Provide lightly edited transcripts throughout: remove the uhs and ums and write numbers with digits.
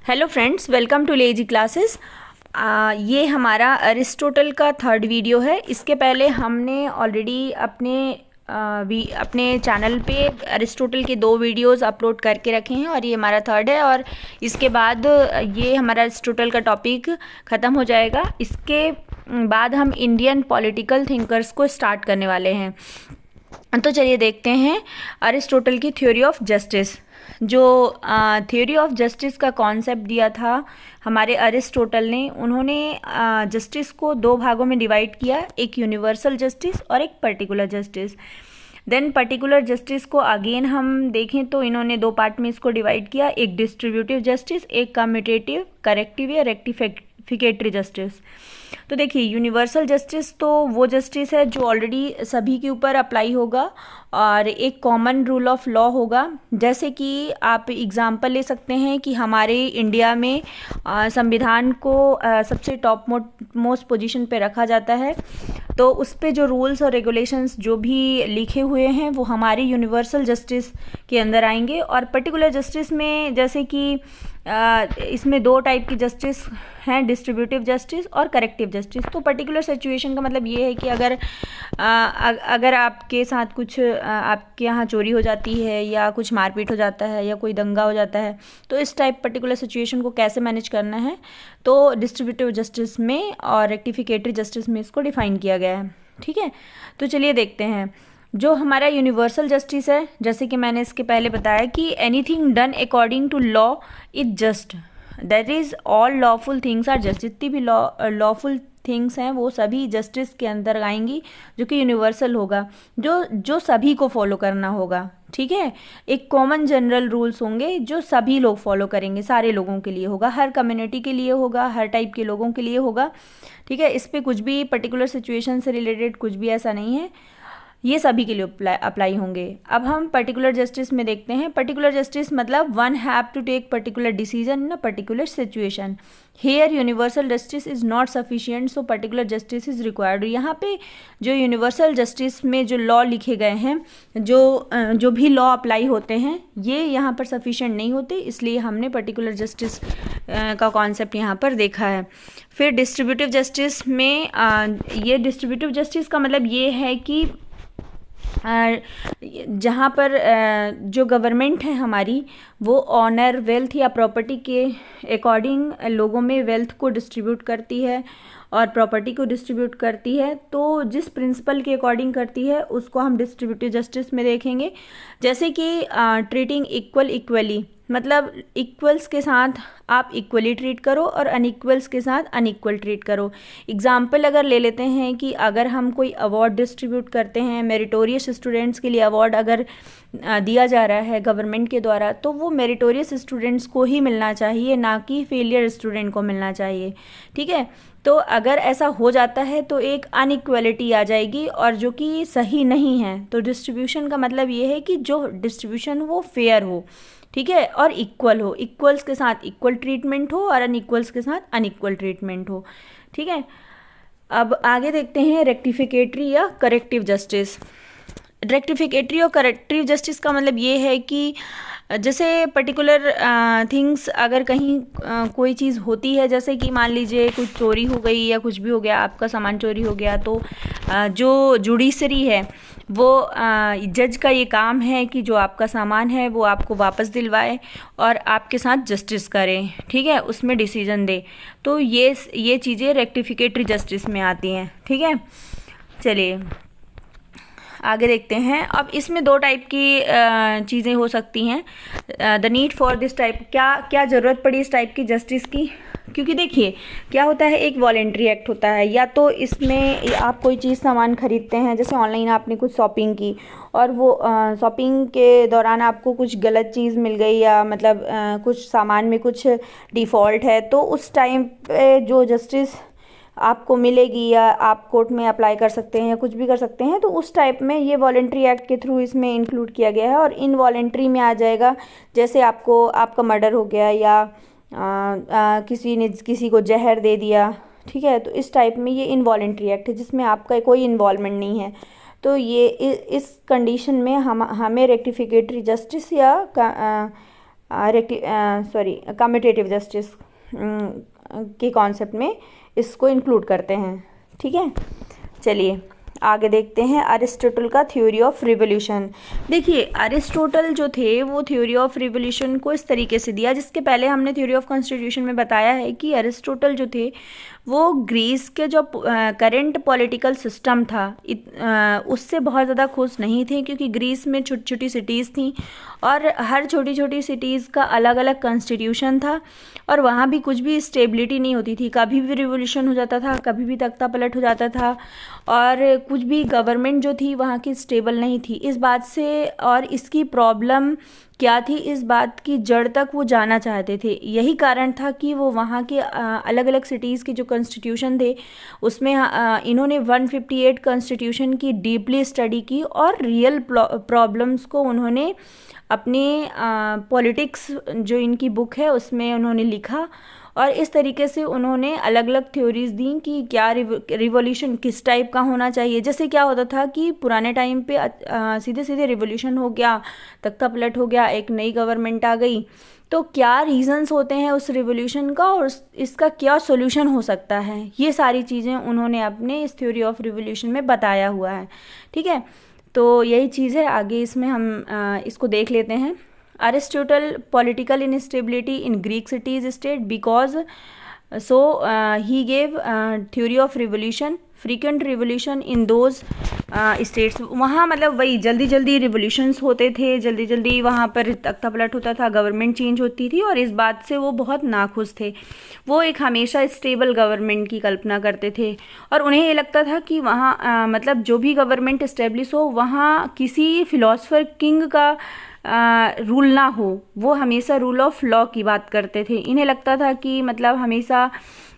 Hello friends, welcome too lazy classes. ये हमारा Aristotle का थर्ड वीडियो है। इसके पहले हमने ऑलरेडी अपने चैनल पे अरिस्टोटल के 2 वीडियोस अपलोड करके रखे हैं और ये हमारा थर्ड है। और इसके बाद ये हमारा अरिस्टोटल का टॉपिक ख़त्म हो जाएगा। इसके बाद हम इंडियन पॉलिटिकल थिंकर्स को स्टार्ट करने वाले हैं। तो चलिए देखते हैं अरिस्टोटल की थ्योरी ऑफ जस्टिस। जो थ्योरी ऑफ जस्टिस का कॉन्सेप्ट दिया था हमारे अरिस्टोटल ने, उन्होंने जस्टिस को 2 भागों में डिवाइड किया, एक यूनिवर्सल जस्टिस और एक particular justice. Then particular justice को अगेन हम देखें तो इन्होंने 2 पार्ट में इसको डिवाइड किया, एक डिस्ट्रीब्यूटिव जस्टिस, एक कम्यूटेटिव, करेक्टिव या रेक्टिफिकेटरी जस्टिस। तो देखिए, यूनिवर्सल जस्टिस तो वो जस्टिस है जो ऑलरेडी सभी के ऊपर अप्लाई होगा और एक कॉमन रूल ऑफ लॉ होगा। जैसे कि आप एग्जांपल ले सकते हैं कि हमारे इंडिया में संविधान को सबसे टॉप मोस्ट पोजीशन पे रखा जाता है, तो उस पे जो रूल्स और रेगुलेशंस जो भी लिखे हुए हैं वो हमारे यूनिवर्सल जस्टिस के अंदर आएंगे। और पर्टिकुलर जस्टिस में जैसे कि इसमें 2 टाइप की जस्टिस हैं, डिस्ट्रीब्यूटिव जस्टिस और करेक्टिव जस्टिस। तो पर्टिकुलर सिचुएशन का मतलब ये है कि अगर आपके साथ कुछ आपके यहाँ चोरी हो जाती है या कुछ मारपीट हो जाता है या कोई दंगा हो जाता है, तो इस टाइप पर्टिकुलर सिचुएशन को कैसे मैनेज करना है, तो डिस्ट्रीब्यूटिव जस्टिस में और रेक्टिफिकेटरी जस्टिस में इसको डिफाइन किया गया है। ठीक है, तो चलिए देखते हैं। जो हमारा यूनिवर्सल जस्टिस है, जैसे कि मैंने इसके पहले बताया कि anything done according to law is just, that is all lawful things are just. जितनी भी लॉफुल थिंग्स हैं वो सभी जस्टिस के अंदर आएंगी, जो कि यूनिवर्सल होगा, जो सभी को फॉलो करना होगा। ठीक है, एक कॉमन जनरल रूल्स होंगे जो सभी लोग फॉलो करेंगे, सारे लोगों के लिए होगा, हर कम्युनिटी के लिए होगा, हर टाइप के लोगों के लिए होगा। ठीक है, इस पर कुछ भी पर्टिकुलर सिचुएशन से रिलेटेड कुछ भी ऐसा नहीं है, ये सभी के लिए अप्लाई होंगे। अब हम पर्टिकुलर जस्टिस में देखते हैं। पर्टिकुलर जस्टिस मतलब one have to take particular decision in a particular situation. Here universal justice is not sufficient, so particular justice is required. यहाँ पे जो यूनिवर्सल जस्टिस में जो लॉ लिखे गए हैं, जो भी लॉ अप्लाई होते हैं, ये यहाँ पर सफिशिएंट नहीं होते, इसलिए हमने पर्टिकुलर जस्टिस का कॉन्सेप्ट यहाँ पर देखा है। फिर डिस्ट्रीब्यूटिव जस्टिस में ये डिस्ट्रीब्यूटिव जस्टिस का मतलब ये है कि जहाँ पर जो गवर्नमेंट है हमारी, वो ऑनर, वेल्थ या प्रॉपर्टी के अकॉर्डिंग लोगों में वेल्थ को डिस्ट्रीब्यूट करती है और प्रॉपर्टी को डिस्ट्रीब्यूट करती है। तो जिस प्रिंसिपल के अकॉर्डिंग करती है उसको हम डिस्ट्रीब्यूटिव जस्टिस में देखेंगे। जैसे कि ट्रीटिंग इक्वल इक्वली, मतलब इक्वल्स के साथ आप इक्वली ट्रीट करो और अनइक्वल्स के साथ अनइक्वल ट्रीट करो। एग्जाम्पल अगर ले लेते हैं कि अगर हम कोई अवार्ड डिस्ट्रीब्यूट करते हैं, मेरिटोरियस स्टूडेंट्स के लिए अवार्ड अगर दिया जा रहा है गवर्नमेंट के द्वारा, तो वो मेरिटोरियस स्टूडेंट्स को ही मिलना चाहिए, ना कि फेलियर स्टूडेंट को मिलना चाहिए। ठीक है, तो अगर ऐसा हो जाता है तो एक अनइक्वलिटी आ जाएगी और जो कि सही नहीं है। तो डिस्ट्रीब्यूशन का मतलब ये है कि जो डिस्ट्रीब्यूशन वो फेयर हो, ठीक है, और इक्वल हो, इक्वल्स के साथ इक्वल ट्रीटमेंट हो और अनइक्वल्स के साथ अनइक्वल ट्रीटमेंट हो। ठीक है, अब आगे देखते हैं रेक्टिफिकेटरी या करेक्टिव जस्टिस। रेक्टिफिकेटरी और करेक्टिव जस्टिस का मतलब ये है कि जैसे पर्टिकुलर थिंग्स अगर कहीं कोई चीज़ होती है, जैसे कि मान लीजिए कुछ चोरी हो गई या कुछ भी हो गया, आपका सामान चोरी हो गया, तो जो जुडिशरी है वो जज का ये काम है कि जो आपका सामान है वो आपको वापस दिलवाए और आपके साथ जस्टिस करें। ठीक है, उसमें डिसीजन दे। तो ये चीज़ें रेक्टिफिकेटरी जस्टिस में आती हैं। ठीक है, चलिए आगे देखते हैं। अब इसमें 2 टाइप की चीज़ें हो सकती हैं। The need for this type, क्या ज़रूरत पड़ी इस टाइप की जस्टिस की, क्योंकि देखिए क्या होता है, एक वॉलेंट्री एक्ट होता है, या तो इसमें आप कोई चीज़ सामान खरीदते हैं, जैसे ऑनलाइन आपने कुछ शॉपिंग की और वो शॉपिंग के दौरान आपको कुछ गलत चीज़ मिल गई, या मतलब कुछ सामान में कुछ डिफ़ॉल्ट है, तो उस टाइम पे जो जस्टिस आपको मिलेगी या आप कोर्ट में अप्लाई कर सकते हैं या कुछ भी कर सकते हैं, तो उस टाइप में ये वॉलेंट्री एक्ट के थ्रू इसमें इंक्लूड किया गया है। और इनवॉलेंट्री में आ जाएगा, जैसे आपका मर्डर हो गया या किसी ने किसी को जहर दे दिया। ठीक है, तो इस टाइप में ये इनवॉलेंट्री एक्ट है जिसमें आपका कोई इन्वॉल्वमेंट नहीं है। तो ये इस कंडीशन में हमें रेक्टिफिकेटरी जस्टिस या कम्यूटेटिव जस्टिस के कॉन्सेप्ट में इसको इंक्लूड करते हैं। ठीक है, चलिए आगे देखते हैं अरिस्टोटल का थ्योरी ऑफ रिवोल्यूशन। देखिए अरिस्टोटल जो थे वो थ्योरी ऑफ रिवोल्यूशन को इस तरीके से दिया, जिसके पहले हमने थ्योरी ऑफ कॉन्स्टिट्यूशन में बताया है कि अरिस्टोटल जो थे वो ग्रीस के जो करंट पॉलिटिकल सिस्टम था उससे बहुत ज़्यादा खुश नहीं थे, क्योंकि ग्रीस में छोटी छोटी सिटीज़ थी और हर छोटी छोटी सिटीज़ का अलग अलग कॉन्स्टिट्यूशन था और वहाँ भी कुछ भी स्टेबिलिटी नहीं होती थी। कभी भी रिवोल्यूशन हो जाता था, कभी भी तख्ता पलट हो जाता था और कुछ भी गवर्नमेंट जो थी वहाँ की स्टेबल नहीं थी। इस बात से और इसकी प्रॉब्लम क्या थी, इस बात की जड़ तक वो जाना चाहते थे। यही कारण था कि वो वहाँ के अलग अलग सिटीज़ के जो कॉन्स्टिट्यूशन थे उसमें इन्होंने 158 कॉन्स्टिट्यूशन की डीपली स्टडी की और रियल प्रॉब्लम्स को उन्होंने अपने पॉलिटिक्स जो इनकी बुक है उसमें उन्होंने लिखा और इस तरीके से उन्होंने अलग अलग थ्योरीज दी कि क्या रिवॉल्यूशन किस टाइप का होना चाहिए। जैसे क्या होता था कि पुराने टाइम पे सीधे सीधे रिवॉल्यूशन हो गया, तख्ता पलट हो गया, एक नई गवर्नमेंट आ गई, तो क्या रीजंस होते हैं उस रिवॉल्यूशन का और इसका क्या सॉल्यूशन हो सकता है, ये सारी चीज़ें उन्होंने अपने इस थ्योरी ऑफ रिवॉल्यूशन में बताया हुआ है। ठीक है, तो यही चीज़ है, आगे इसमें हम इसको देख लेते हैं। Aristotle political instability in Greek cities state because he gave theory of revolution, frequent revolution in those states। वहाँ मतलब वही जल्दी जल्दी रिवोल्यूशंस होते थे, जल्दी जल्दी वहाँ पर तख्ता पलट होता था, गवर्नमेंट चेंज होती थी और इस बात से वो बहुत नाखुश थे। वो एक हमेशा स्टेबल गवर्नमेंट की कल्पना करते थे और उन्हें ये लगता था कि वहाँ मतलब जो भी गवर्नमेंट इस्टेब्लिश हो वहाँ किसी फिलोसफर किंग का रूल ना हो, वो हमेशा रूल ऑफ लॉ की बात करते थे। इन्हें लगता था कि मतलब हमेशा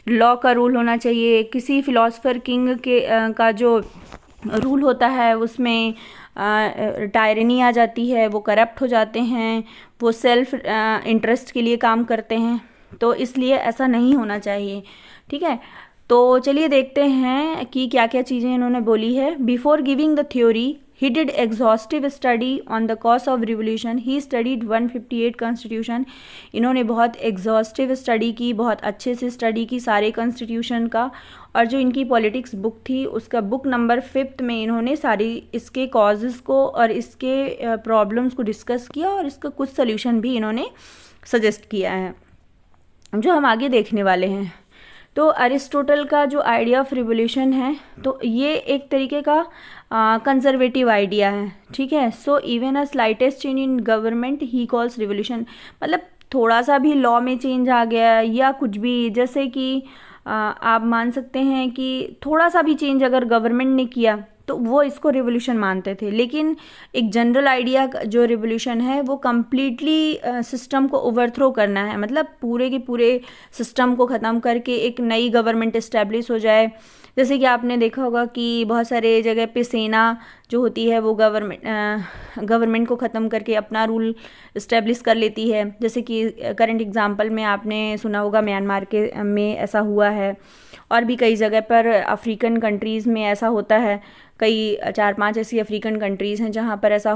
लॉ का रूल होना चाहिए, किसी फिलोसफर किंग के का जो रूल होता है उसमें टायरनी आ जाती है, वो करप्ट हो जाते हैं, वो सेल्फ इंटरेस्ट के लिए काम करते हैं, तो इसलिए ऐसा नहीं होना चाहिए। ठीक है, तो चलिए देखते हैं कि क्या क्या चीज़ें इन्होंने बोली है। Before giving the theory he did exhaustive study on the cause of revolution, he studied 158 constitution। इन्होंने बहुत exhaustive study की, बहुत अच्छे से study की सारे constitution का, और जो इनकी politics book थी उसका book नंबर 5 में इन्होंने सारी इसके causes को और इसके problems को discuss किया और इसका कुछ solution भी इन्होंने suggest किया है जो हम आगे देखने वाले हैं। तो अरिस्टोटल का जो आइडिया ऑफ रिवोल्यूशन है तो ये एक तरीके का कंजर्वेटिव आइडिया है। ठीक है, so even a slightest change in government he calls revolution, मतलब थोड़ा सा भी लॉ में चेंज आ गया या कुछ भी, जैसे कि आप मान सकते हैं कि थोड़ा सा भी चेंज अगर गवर्नमेंट ने किया तो वो इसको रिवोल्यूशन मानते थे। लेकिन एक जनरल आइडिया जो रिवोल्यूशन है वो कम्प्लीटली सिस्टम को ओवरथ्रो करना है, मतलब पूरे के पूरे सिस्टम को ख़त्म करके एक नई गवर्नमेंट इस्टेब्लिश हो जाए। जैसे कि आपने देखा होगा कि बहुत सारे जगह पे सेना जो होती है वो गवर्नमेंट को ख़त्म करके अपना रूल इस्टेब्लिश कर लेती है। जैसे कि करंट एग्जांपल में आपने सुना होगा म्यांमार के में ऐसा हुआ है और भी कई जगह पर अफ्रीकन कंट्रीज़ में ऐसा होता है। कई 4-5 ऐसी अफ्रीकन कंट्रीज़ हैं जहाँ पर ऐसा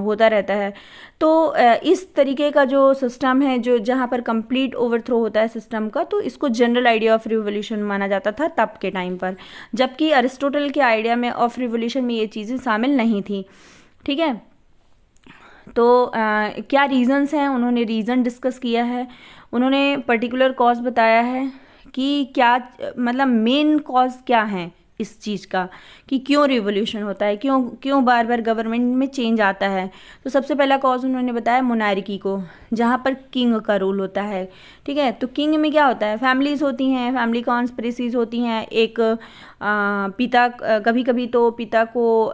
होता रहता है। तो इस तरीके का जो सिस्टम है जो जहाँ पर कंप्लीट ओवरथ्रो होता है सिस्टम का, तो इसको जनरल आइडिया ऑफ रिवोल्यूशन माना जाता था तब के टाइम पर, जबकि अरिस्टोटल के आइडिया में ऑफ रिवोल्यूशन में ये चीज़ें शामिल नहीं थी। ठीक है, तो क्या रीज़न्स हैं, उन्होंने रीज़न डिस्कस किया है, उन्होंने पर्टिकुलर कॉज बताया है कि क्या मतलब मेन कॉज क्या है इस चीज़ का कि क्यों रिवोल्यूशन होता है, क्यों बार बार गवर्नमेंट में चेंज आता है। तो सबसे पहला कॉज उन्होंने बताया मोनार्की को, जहाँ पर किंग का रूल होता है। ठीक है, तो किंग में क्या होता है, फैमिलीज़ होती हैं, फैमिली कॉन्स्पिरेसीज होती हैं। एक पिता, कभी कभी तो पिता को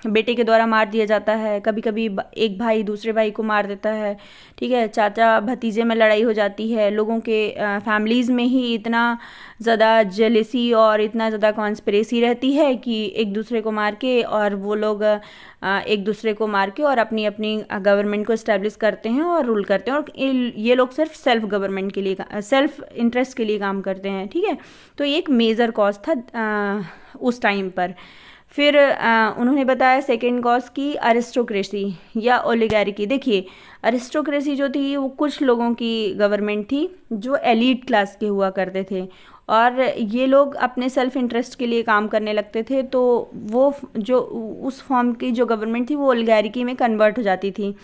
बेटे के द्वारा मार दिया जाता है, कभी कभी एक भाई दूसरे भाई को मार देता है। ठीक है, चाचा भतीजे में लड़ाई हो जाती है, लोगों के फैमिलीज़ में ही इतना ज़्यादा जेलेसी और इतना ज़्यादा कॉन्स्पिरेसी रहती है कि एक दूसरे को मार के और वो लोग एक दूसरे को मार के और अपनी अपनी गवर्नमेंट को इस्टेब्लिश करते हैं और रूल करते हैं, और ये लोग सिर्फ सेल्फ गवर्नमेंट के लिए, सेल्फ इंटरेस्ट के लिए काम करते हैं। ठीक है, तो ये एक मेजर कॉज था उस टाइम पर। फिर उन्होंने बताया सेकेंड कॉज की अरिस्टोक्रेसी या ओलिगार्की। देखिए अरिस्टोक्रेसी जो थी वो कुछ लोगों की गवर्नमेंट थी जो एलीट क्लास के हुआ करते थे, और ये लोग अपने सेल्फ इंटरेस्ट के लिए काम करने लगते थे, तो वो जो उस फॉर्म की जो गवर्नमेंट थी वो ओलिगार्की में कन्वर्ट हो जाती थी।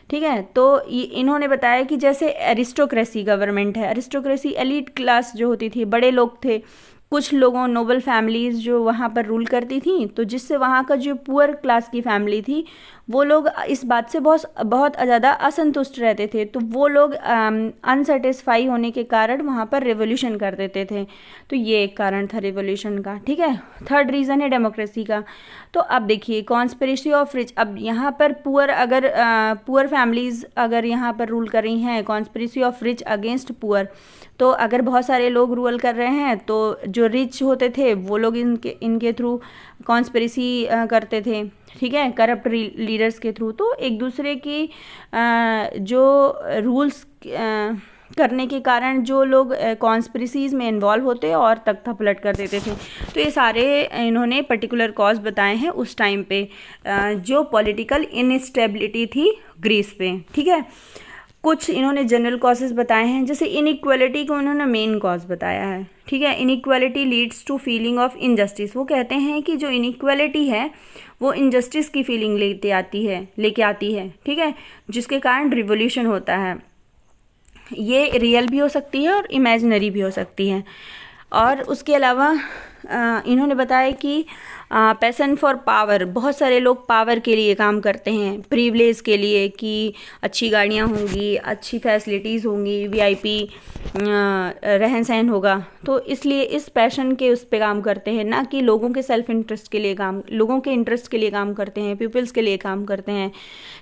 ठीक है, तो इन्होंने बताया कि जैसे एरिस्टोक्रेसी गवर्नमेंट है, एरिस्टोक्रेसी एलीट क्लास जो होती थी, बड़े लोग थे, कुछ लोगों नोबल फैमिलीज़ जो वहाँ पर रूल करती थी, तो जिससे वहाँ का जो पुअर क्लास की फैमिली थी वो लोग इस बात से बहुत बहुत ज़्यादा असंतुष्ट रहते थे, तो वो लोग अनसेटिस्फाई होने के कारण वहाँ पर रिवोल्यूशन कर देते थे। तो ये एक कारण था रिवोल्यूशन का। ठीक है, थर्ड रीज़न है डेमोक्रेसी का। तो अब देखिए कॉन्स्पिरेसी ऑफ रिच, अब यहाँ पर पुअर फैमिलीज़ अगर यहाँ पर रूल कर रही हैं, conspiracy of rich against poor, तो अगर बहुत सारे लोग रूल कर रहे हैं तो जो रिच होते थे वो लोग इनके थ्रू कॉन्स्पिरेसी करते थे। ठीक है, करप्ट लीडर्स के थ्रू, तो एक दूसरे की जो रूल्स करने के कारण जो लोग कॉन्स्पिरेसीज में इन्वॉल्व होते और तख्ता पलट कर देते थे। तो ये सारे इन्होंने पर्टिकुलर कॉज बताए हैं उस टाइम पे जो पॉलिटिकल इनस्टेबिलिटी थी ग्रीस पे। ठीक है, कुछ इन्होंने जनरल कॉजेज बताए हैं, जैसे इनइक्वालिटी को इन्होंने मेन कॉज बताया है। ठीक है, inequality leads to feeling of injustice. वो कहते हैं कि जो इनइक्वालिटी है वो इनजस्टिस की फीलिंग लेके आती है। ठीक है, जिसके कारण रिवोल्यूशन होता है। ये रियल भी हो सकती है और इमेजिनरी भी हो सकती है। और उसके अलावा इन्होंने बताया कि पैशन फॉर पावर, बहुत सारे लोग पावर के लिए काम करते हैं, प्रिविलेज के लिए, कि अच्छी गाड़ियाँ होंगी, अच्छी फैसिलिटीज़ होंगी, वीआईपी रहन सहन होगा, तो इसलिए इस पैशन के उस पे काम करते हैं, ना कि लोगों के सेल्फ इंटरेस्ट के लिए लोगों के इंटरेस्ट के लिए काम करते हैं, पीपल्स के लिए काम करते हैं।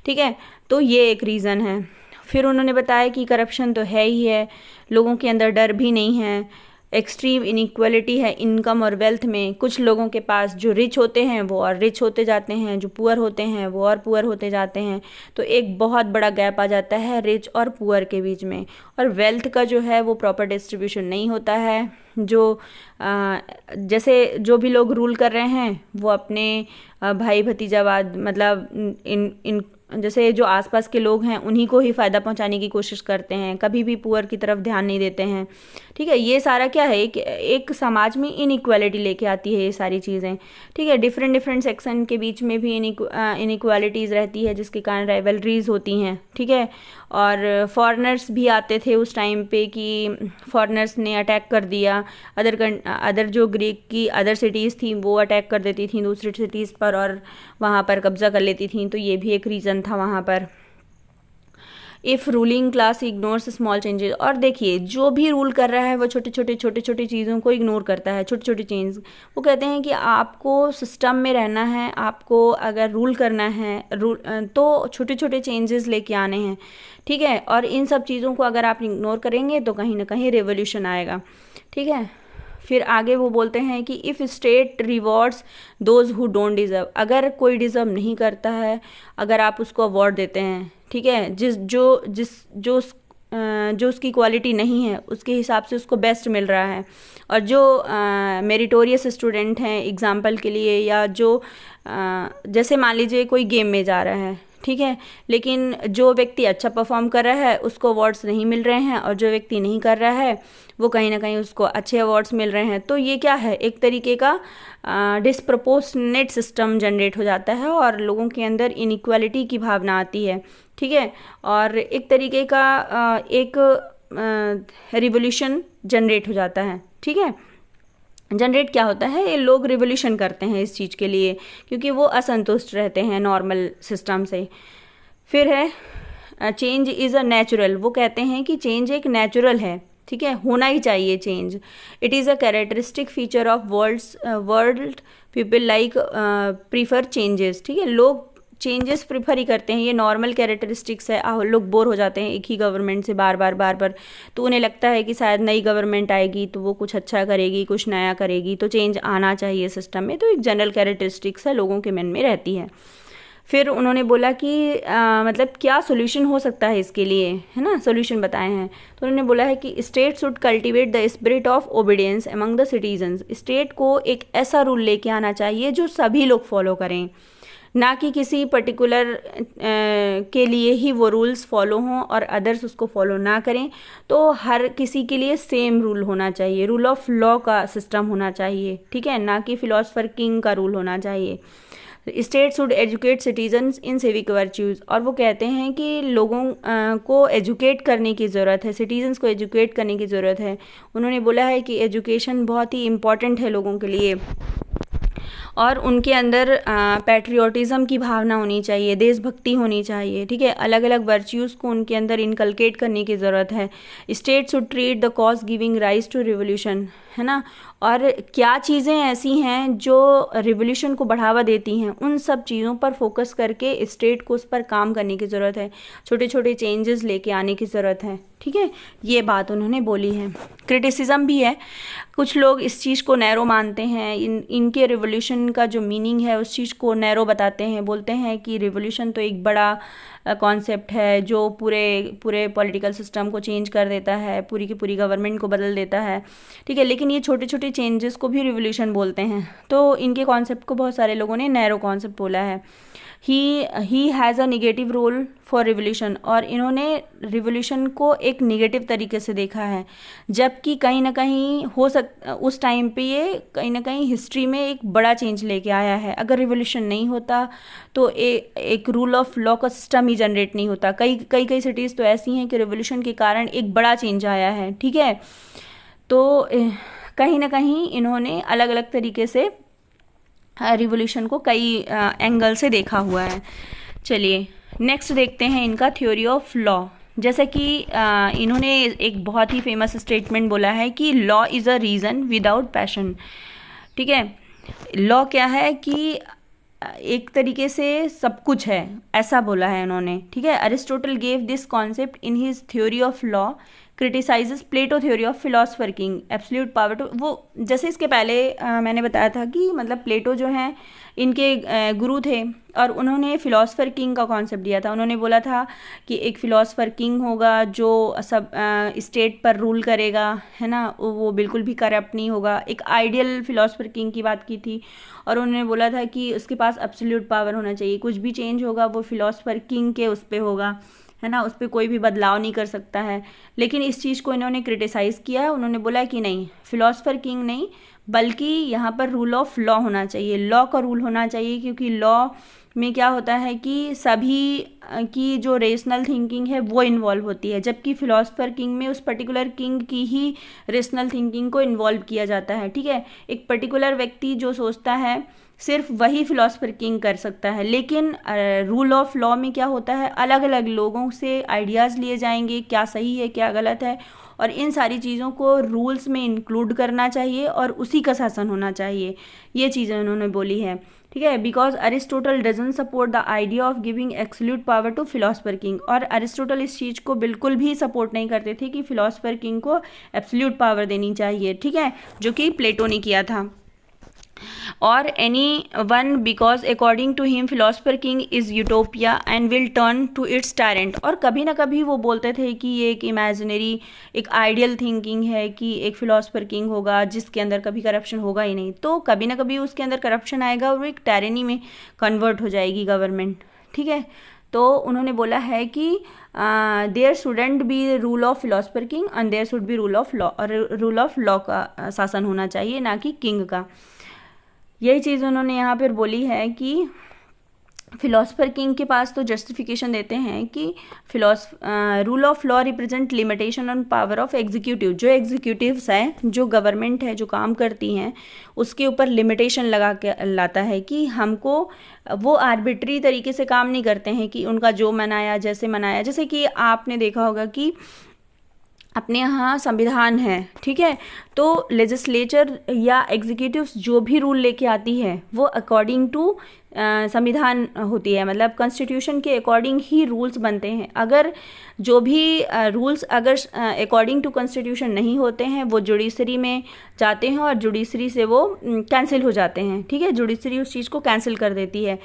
ठीक है, तो ये एक रीज़न है। फिर उन्होंने बताया कि करप्शन तो है ही है, लोगों के अंदर डर भी नहीं है, एक्सट्रीम इनइक्वालिटी है इनकम और वेल्थ में, कुछ लोगों के पास जो रिच होते हैं वो और रिच होते जाते हैं, जो पुअर होते हैं वो और पुअर होते जाते हैं, तो एक बहुत बड़ा गैप आ जाता है रिच और पुअर के बीच में। और वेल्थ का जो है वो प्रॉपर डिस्ट्रीब्यूशन नहीं होता है, जो जैसे जो भी लोग रूल कर रहे हैं वो अपने भाई भतीजावाद, मतलब इन जैसे जो आसपास के लोग हैं उन्हीं को ही फ़ायदा पहुंचाने की कोशिश करते हैं, कभी भी पुअर की तरफ ध्यान नहीं देते हैं। ठीक है, ये सारा क्या है, एक समाज में इनइक्वालिटी लेके आती है ये सारी चीज़ें। ठीक है, डिफरेंट सेक्शन के बीच में भी इनइक्वालिटीज़ रहती है, जिसके कारण राइवलरीज होती हैं। ठीक है, और फॉरेनर्स भी आते थे उस टाइम पे कि फॉरेनर्स ने अटैक कर दिया, अदर जो ग्रीक की अदर सिटीज़ थी वो अटैक कर देती थी दूसरी सिटीज़ पर और वहाँ पर कब्जा कर लेती थी, तो ये भी एक रीज़न था वहाँ पर। If ruling class ignores small changes, और देखिए जो भी रूल कर रहा है वो छोटी छोटी चीज़ों को इग्नोर करता है, छोटी छोटी चेंज। वो कहते हैं कि आपको सिस्टम में रहना है, आपको अगर रूल करना है तो छोटे छोटे चेंजेस लेके आने हैं। ठीक है, और इन सब चीज़ों को अगर आप इग्नोर करेंगे तो कहीं ना कहीं रेवोल्यूशन आएगा। ठीक है, फिर आगे वो बोलते हैं कि if state rewards those who don't deserve, अगर कोई डिज़र्व नहीं करता है, अगर आप उसको अवार्ड देते हैं, ठीक है, जो उसकी क्वालिटी नहीं है उसके हिसाब से उसको बेस्ट मिल रहा है, और जो मेरिटोरियस स्टूडेंट हैं एग्जाम्पल के लिए, या जो जैसे मान लीजिए कोई गेम में जा रहा है, ठीक है, लेकिन जो व्यक्ति अच्छा परफॉर्म कर रहा है उसको अवार्ड्स नहीं मिल रहे हैं, और जो व्यक्ति नहीं कर रहा है वो कहीं ना कहीं उसको अच्छे अवार्ड्स मिल रहे हैं। तो ये क्या है, एक तरीके का डिस्प्रपोर्शनेट सिस्टम जनरेट हो जाता है और लोगों के अंदर इनइक्वालिटी की भावना आती है। ठीक है, और एक तरीके का एक रिवोल्यूशन जनरेट हो जाता है। ठीक है, जनरेट क्या होता है, ये लोग रिवोल्यूशन करते हैं इस चीज़ के लिए, क्योंकि वो असंतुष्ट रहते हैं नॉर्मल सिस्टम से। फिर है चेंज इज़ अ नेचुरल, वो कहते हैं कि चेंज एक नेचुरल है। ठीक है, होना ही चाहिए change. It is a characteristic feature of world people like prefer changes. ठीक है, लोग चेंजेस प्रीफर ही करते हैं, ये नॉर्मल कैरेक्टरिस्टिक्स है। लोग बोर हो जाते हैं एक ही गवर्नमेंट से बार बार, तो उन्हें लगता है कि शायद नई गवर्नमेंट आएगी तो वो कुछ अच्छा करेगी, कुछ नया करेगी, तो चेंज आना चाहिए सिस्टम में। तो एक जनरल कैरेक्टरिस्टिक्स है, लोगों के मन में रहती है। फिर उन्होंने बोला कि मतलब क्या सोल्यूशन हो सकता है इसके लिए, है ना, सोल्यूशन बताए हैं। तो उन्होंने बोला है कि state should cultivate the spirit of obedience among the citizens. State को एक ऐसा रूल लेके आना चाहिए जो सभी लोग फॉलो करें, ना कि किसी पर्टिकुलर के लिए ही वो रूल्स फॉलो हों और अदर्स उसको फॉलो ना करें। तो हर किसी के लिए सेम रूल होना चाहिए, रूल ऑफ लॉ का सिस्टम होना चाहिए, ठीक है, ना कि फिलोसफर किंग का रूल होना चाहिए। State should educate citizens in civic virtues. और वो कहते हैं कि लोगों को एजुकेट करने की ज़रूरत है, सिटीजन्स को एजुकेट करने की ज़रूरत है। उन्होंने बोला है कि एजुकेशन बहुत ही इम्पॉर्टेंट है लोगों के लिए, और उनके अंदर पैट्रियोटिज़म की भावना होनी चाहिए, देशभक्ति होनी चाहिए, ठीक है, अलग अलग वर्च्यूज़ को उनके अंदर इनकलकेट करने की ज़रूरत है। State should treat the cause giving rise to revolution, है ना, और क्या चीज़ें ऐसी हैं जो रिवोल्यूशन को बढ़ावा देती हैं, उन सब चीज़ों पर फोकस करके स्टेट को उस पर काम करने की ज़रूरत है, छोटे छोटे चेंजेस लेके आने की ज़रूरत है, ठीक है, ये बात उन्होंने बोली है। क्रिटिसिज्म भी है, कुछ लोग इस चीज़ को नैरो मानते हैं, इनके रिवोल्यूशन का जो मीनिंग है उस चीज़ को नैरो बताते हैं, बोलते हैं कि रिवोल्यूशन तो एक बड़ा कॉन्सेप्ट है जो पूरे पॉलिटिकल सिस्टम को चेंज कर देता है, पूरी की पूरी गवर्नमेंट को बदल देता है, ठीक है, लेकिन ये छोटे छोटे चेंजेस को भी रिवोल्यूशन बोलते हैं। तो इनके कॉन्सेप्ट को बहुत सारे लोगों ने नैरो कॉन्सेप्ट बोला है। He has a negative role for revolution, और इन्होंने रिवोल्यूशन को एक निगेटिव तरीके से देखा है, जबकि कहीं ना कहीं उस टाइम पे ये कहीं ना कहीं हिस्ट्री में एक बड़ा चेंज लेके आया है। अगर रिवोल्यूशन नहीं होता तो एक रूल ऑफ लॉ का सिस्टम ही जनरेट नहीं होता। कई सिटीज़ तो ऐसी हैं कि रिवोल्यूशन के कारण एक बड़ा चेंज आया है, ठीक है। तो कहीं ना कहीं इन्होंने अलग अलग तरीके से रिवोल्यूशन को कई एंगल से देखा हुआ है। चलिए नेक्स्ट देखते हैं इनका थ्योरी ऑफ लॉ। जैसे कि इन्होंने एक बहुत ही फेमस स्टेटमेंट बोला है कि law is a reason without passion, ठीक है। लॉ क्या है कि एक तरीके से सब कुछ है, ऐसा बोला है इन्होंने, ठीक है। Aristotle gave this concept in his theory of law, criticises Plato theory of philosopher king absolute power to. वो जैसे इसके पहले मैंने बताया था कि मतलब प्लेटो जो हैं इनके गुरु थे, और उन्होंने फिलोसफर किंग का कॉन्सेप्ट दिया था। उन्होंने बोला था कि एक फिलोसफर किंग होगा जो सब स्टेट पर रूल करेगा, है ना, वो बिल्कुल भी करप्ट नहीं होगा। एक आइडियल फिलोसफर किंग की बात की थी, और उन्होंने बोला था कि उसके पास एब्सोल्यूट पावर होना चाहिए, कुछ भी चेंज होगा वो फिलोसफर किंग के उस पर होगा, है ना, उस पर कोई भी बदलाव नहीं कर सकता है। लेकिन इस चीज़ को इन्होंने क्रिटिसाइज़ किया है। उन्होंने बोला कि नहीं, फिलोसफर किंग नहीं, बल्कि यहाँ पर रूल ऑफ लॉ होना चाहिए, लॉ का रूल होना चाहिए, क्योंकि लॉ में क्या होता है कि सभी की जो रेशनल थिंकिंग है वो इन्वॉल्व होती है, जबकि फिलोसफर किंग में उस पर्टिकुलर किंग की ही रेशनल थिंकिंग को इन्वॉल्व किया जाता है, ठीक है। एक पर्टिकुलर व्यक्ति जो सोचता है सिर्फ वही फिलोसफर किंग कर सकता है। लेकिन रूल ऑफ लॉ में क्या होता है, अलग अलग लोगों से आइडियाज़ लिए जाएंगे, क्या सही है क्या गलत है, और इन सारी चीज़ों को रूल्स में इंक्लूड करना चाहिए और उसी का शासन होना चाहिए। ये चीज़ें उन्होंने बोली है, ठीक है। Because Aristotle doesn't support the idea of giving absolute power to philosopher king, और अरिस्टोटल इस चीज़ को बिल्कुल भी सपोर्ट नहीं करते थे कि फिलोसफर किंग को एब्सोल्यूट पावर देनी चाहिए, ठीक है, जो कि प्लेटो ने किया था। और anyone, because according to him philosopher king is utopia and will turn to its tyrant. और कभी ना कभी वो बोलते थे कि ये एक इमेजिनरी, एक आइडियल थिंकिंग है कि एक फिलोसफर किंग होगा जिसके अंदर कभी करप्शन होगा ही नहीं, तो कभी ना कभी उसके अंदर करप्शन आएगा और वो एक टायरेनी में कन्वर्ट हो जाएगी गवर्नमेंट, ठीक है। तो उन्होंने बोला है कि there shouldn't be rule of philosopher king and there should be rule of law, और रूल ऑफ लॉ का शासन होना चाहिए, ना कि किंग का। यही चीज़ उन्होंने यहाँ पर बोली है कि फिलोसफर किंग के पास तो जस्टिफिकेशन देते हैं कि rule of law represent limitation on power of executive. जो एग्जीक्यूटिव्स हैं, जो गवर्नमेंट है, जो काम करती हैं, उसके ऊपर लिमिटेशन लगा के लाता है कि हमको वो आर्बिट्री तरीके से काम नहीं करते हैं कि उनका जो मनाया जैसे मनाया। जैसे कि आपने देखा होगा कि अपने यहाँ संविधान है, ठीक है, तो लेजिस्लेचर या एग्जीक्यूटिव्स जो भी रूल लेके आती है वो अकॉर्डिंग टू संविधान होती है, मतलब कॉन्स्टिट्यूशन के अकॉर्डिंग ही रूल्स बनते हैं। अगर जो भी रूल्स अगर अकॉर्डिंग टू कॉन्स्टिट्यूशन नहीं होते हैं वो जुडिशरी में जाते हैं और जुडिशरी से वो कैंसिल हो जाते हैं, ठीक है, जुडिशरी उस चीज़ को कैंसिल कर देती है।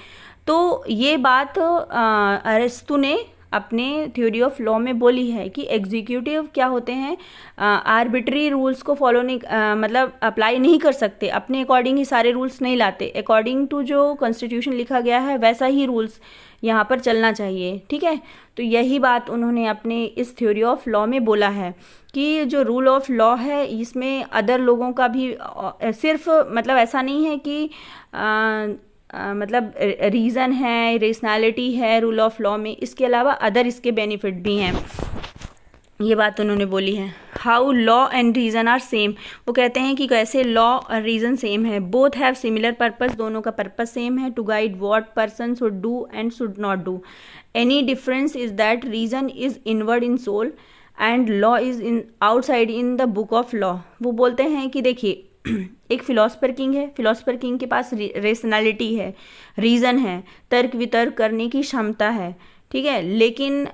तो ये बात अरिस्टो ने अपने थ्योरी ऑफ लॉ में बोली है कि एग्जीक्यूटिव क्या होते हैं, आर्बिट्री रूल्स को फॉलो नहीं मतलब अप्लाई नहीं कर सकते, अपने अकॉर्डिंग ही सारे रूल्स नहीं लाते, अकॉर्डिंग टू जो कॉन्स्टिट्यूशन लिखा गया है वैसा ही रूल्स यहाँ पर चलना चाहिए। ठीक है, तो यही बात उन्होंने अपने इस थ्योरी ऑफ लॉ में बोला है कि जो रूल ऑफ लॉ है इसमें अदर लोगों का भी सिर्फ मतलब ऐसा नहीं है कि मतलब रीज़न है, रेशनैलिटी है रूल ऑफ लॉ में, इसके अलावा अदर इसके बेनिफिट भी हैं, ये बात उन्होंने बोली है। How law and reason are same, वो कहते हैं कि कैसे लॉ और रीज़न सेम है, बोथ हैव सिमिलर पर्पस, दोनों का पर्पस सेम है, to guide what person should do and should not do, any difference is that reason is inward in soul and law is in outside in the book of law. वो बोलते हैं कि देखिए एक philosopher king है, philosopher king के पास rationality है, reason है, तर्क वितर्क करने की क्षमता है, ठीक है, लेकिन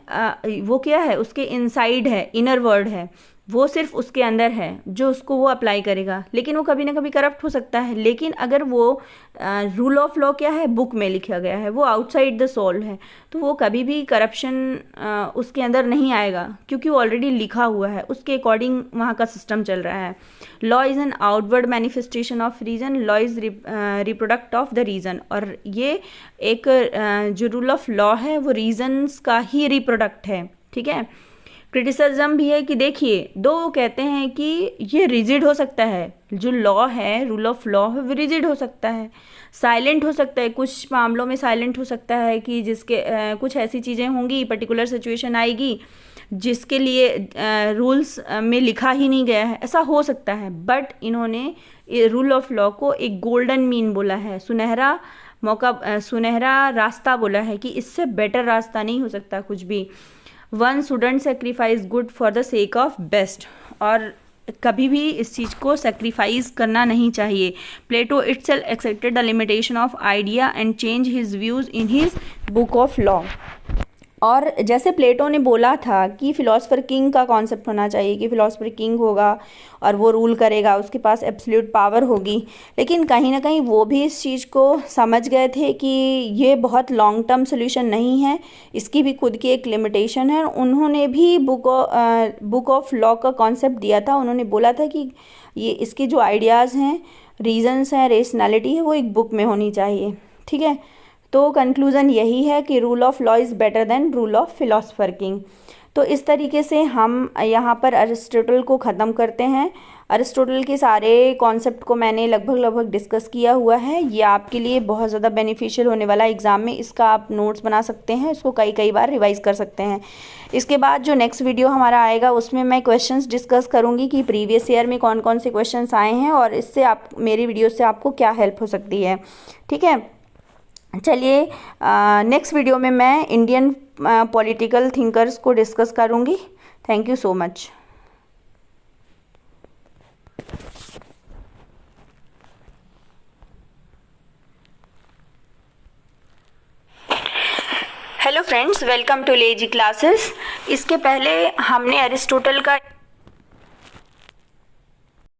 वो क्या है, उसके इनसाइड है, इनर वर्ड है, वो सिर्फ उसके अंदर है जो उसको वो अप्लाई करेगा, लेकिन वो कभी ना कभी करप्ट हो सकता है। लेकिन अगर वो रूल ऑफ लॉ क्या है, बुक में लिखा गया है, वो आउटसाइड द सोल है, तो वो कभी भी करप्शन उसके अंदर नहीं आएगा क्योंकि वो ऑलरेडी लिखा हुआ है, उसके अकॉर्डिंग वहाँ का सिस्टम चल रहा है। Law is an outward manifestation of reason, law is reproduct of the reason, और ये एक जो रूल ऑफ लॉ है वो रीजन्स का ही रिप्रोडक्ट है। ठीक है, क्रिटिसिज्म भी है कि देखिए दो कहते हैं कि ये रिजिड हो सकता है, जो लॉ है रूल ऑफ लॉ है वो रिजिड हो सकता है, साइलेंट हो सकता है, कुछ मामलों में साइलेंट हो सकता है कि जिसके कुछ ऐसी चीज़ें होंगी, पर्टिकुलर सिचुएशन आएगी जिसके लिए रूल्स में लिखा ही नहीं गया है, ऐसा हो सकता है। बट इन्होंने रूल ऑफ लॉ को एक गोल्डन मीन बोला है, सुनहरा मौका, सुनहरा रास्ता बोला है कि इससे बेटर रास्ता नहीं हो सकता कुछ भी। One shouldn't sacrifice good for the sake of best, और कभी भी इस चीज़ को सेक्रीफाइस करना नहीं चाहिए। Plato itself accepted the limitation of idea and change his views in his book of law. और जैसे प्लेटो ने बोला था कि फिलोसफर किंग का कॉन्सेप्ट होना चाहिए कि फिलोसफर किंग होगा और वो रूल करेगा, उसके पास एब्सोल्यूट पावर होगी, लेकिन कहीं ना कहीं वो भी इस चीज़ को समझ गए थे कि ये बहुत लॉन्ग टर्म सोल्यूशन नहीं है, इसकी भी खुद की एक लिमिटेशन है। उन्होंने भी बुक ऑफ लॉ का कॉन्सेप्ट दिया था, उन्होंने बोला था कि ये इसके जो आइडियाज़ हैं, रीजन्स हैं, रेशनैलिटी है, वो एक बुक में होनी चाहिए। ठीक है, तो कंक्लूज़न यही है कि rule of law is better than rule of philosopher king. तो इस तरीके से हम यहाँ पर अरिस्टोटल को ख़त्म करते हैं। अरिस्टोटल के सारे कॉन्सेप्ट को मैंने लगभग डिस्कस किया हुआ है, ये आपके लिए बहुत ज़्यादा बेनिफिशियल होने वाला है एग्ज़ाम में, इसका आप नोट्स बना सकते हैं, इसको कई बार रिवाइज़ कर सकते हैं। इसके बाद जो नेक्स्ट वीडियो हमारा आएगा उसमें मैं क्वेश्चंस डिस्कस करूँगी कि प्रीवियस ईयर में कौन कौन से क्वेश्चंस आए हैं और इससे आप मेरी वीडियो से आपको क्या हेल्प हो सकती है। ठीक है, चलिए नेक्स्ट वीडियो में मैं इंडियन पॉलिटिकल थिंकर्स को डिस्कस करूँगी। Thank you so much. Hello friends, welcome too lazy classes. इसके पहले हमने अरिस्टोटल का